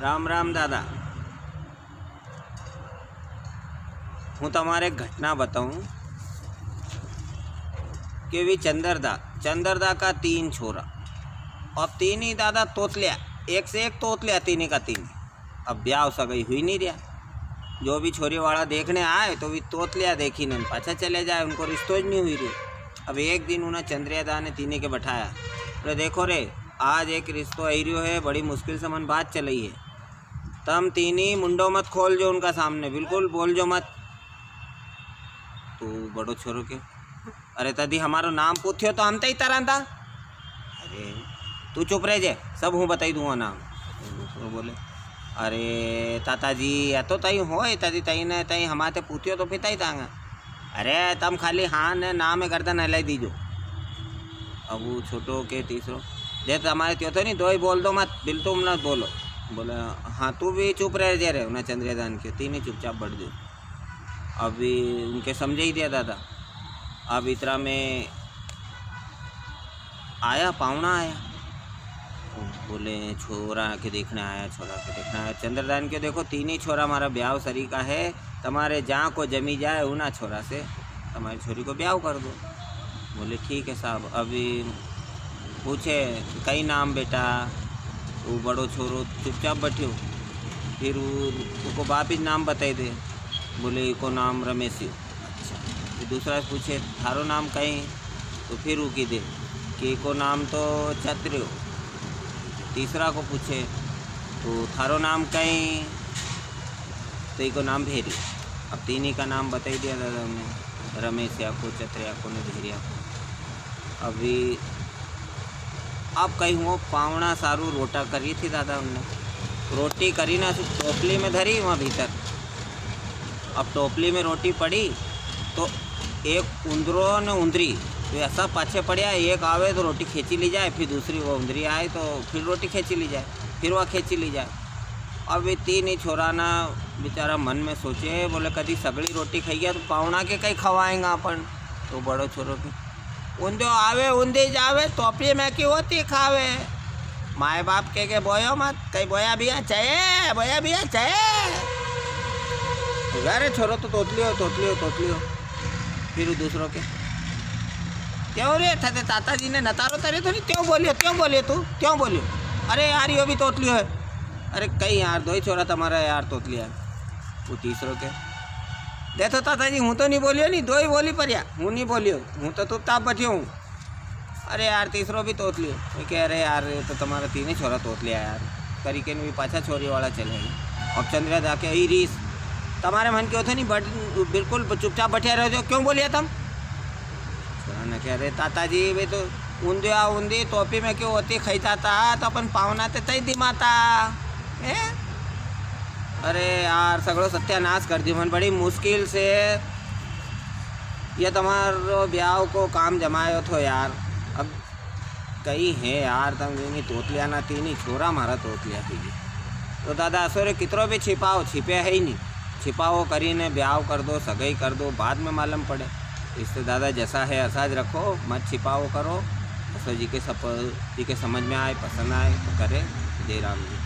राम राम दादा। हूँ तमारे घटना बताऊँ कि भी चंदरदा का 3 छोरा और 3 ही दादा तोतलिया, एक से एक तोतलिया, 3 का 3। अब ब्याह सगाई हुई नहीं रहा। जो भी छोरी वाला देखने आए तो भी तोतलिया देखी नहीं, पाछा चले जाए, उनको रिश्तों ही नहीं हुई रही। अब एक दिन उन्हें चंद्रियादा ने 3 के बैठाया, बोले देखो रे, आज एक रिश्तो आई रही है, बड़ी मुश्किल से मन बात चल रही है, तम 3 मुंडो मत खोल जो उनका सामने, बिल्कुल बोल जो मत। तो बड़ो छोरो के, अरे तदी हमारो नाम पूछ्यो तो हम तो ही तरह था। अरे तू चुप रह जे, सब हूँ बताई दूँगा नाम। दूसरो बोले, अरे ताता जी या तो तई हो तदी तई ने तई हमारे पूछ्यो तो पिता ही तांगा। अरे तम खाली हाँ ने नाम गर्दन हिलाई दीजो। अब वो छोटो के तीसरो, जे तुम्हारे त्यो तो नहीं, दो ही बोल दो मत, बिल्कुल मत बोलो। बोले हाँ तू भी चुप रह जे रहे उन्हें चंद्रियादान के 3 ही चुपचाप बढ़ दो। अभी उनके समझे ही दिया दादा। अब इतना में आया पावना आया, बोले छोरा के देखने आया, छोरा के देखने आया। चंद्रदान के देखो 3 ही छोरा हमारा ब्याह सरी का है, तुम्हारे जहाँ को जमी जाए उना छोरा से तुम्हारी छोरी को ब्याह कर दो। बोले ठीक है साहब। अभी पूछे कई नाम बेटा, वो बड़ो छोरो चुपचाप बैठो, फिर उसको वापिस नाम बताई दे। बोले को नाम रमेश। अच्छा। फिर दूसरा से पूछे थारो नाम कहीं, तो फिर वो की दे कि को नाम तो छत्रियो। तीसरा को पूछे तो थारो नाम कहीं, तो को नाम भेरी। अब 3 ही का नाम बताई दिया दादा ने, रमेश या को, चत्रिया को, ने भेरिया को। अभी अब कहीं वो पावना सारू रोटा करी थी दादा, उनने रोटी करी ना, टोपली में धरी वहाँ भीतर। अब टोपली में रोटी पड़ी तो एक उंदरो ने उंदरी तो ऐसा पाछे पड़ा, एक आवे तो रोटी खींची ली जाए, फिर दूसरी वो उंदरी आए तो फिर रोटी खींची ली जाए, फिर वह खींची ली जाए। अब ये 3 ही छोरा ना बेचारा मन में सोचे, बोले कभी सगड़ी रोटी खाई गया तो पावना के कहीं खवाएंगा अपन। तो बड़ो छोरो के उंदो आवे उंदी जावे, टोपली में की होती खावे। माए बाप के बोयो मत, कहीं बोया भी चाहे, बोया भी चाहे। अरे छोरो तो तोतलियो। फिर दूसरों के क्यों रे थे ताता जी ने नतारो तरे तो नहीं, क्यों बोलियो तू क्यों बोलियो। अरे यार यो भी तोतलियो है। अरे कहीं यार 2 ही छोरा तुम्हारा यार तोतलिया है। वो तीसरों के देखो ताता जी, हूँ तो नहीं बोलियो नहीं, 2 ही बोली पर यार, हूँ नहीं बोलियो, हूँ तो ताप बैठियो हूँ। अरे यार तीसरो भी तोतलियो। मैं कह रहे यार तो तुम्हारा 3 ही छोरा तोतलिया यार, तरीके में भी पाछा छोरी वाला चलेगा। अब चंद्रिया जाके यही रीस तुम्हारे मन के होते नहीं, बिल्कुल चुपचाप बैठे रहो जो, क्यों बोलिए तुम। छोरा ने कह रहे ताता जी वे तो ऊंधी टोपी में क्यों होती खैता था, तो अपन पावना ते तई दिमाता है। अरे यार सगड़ो सत्यानाश कर दी मन, बड़ी मुश्किल से ये तुम्हारो ब्याह को काम जमायो थो यार। अब कई है यार तुम तोतलिया ना 3 ही छोरा मारा तोतलिया थी। तो दादा असोरे कितरो भी छिपाओ, छिपे है ही नहीं, छिपाओ करीने ब्याह कर दो, सगाई कर दो, बाद में मालूम पड़े। इससे दादा जैसा है ऐसा रखो, मत छिपाओ करो। जी के समझ में आए, पसंद आए तो करे। जय राम जी।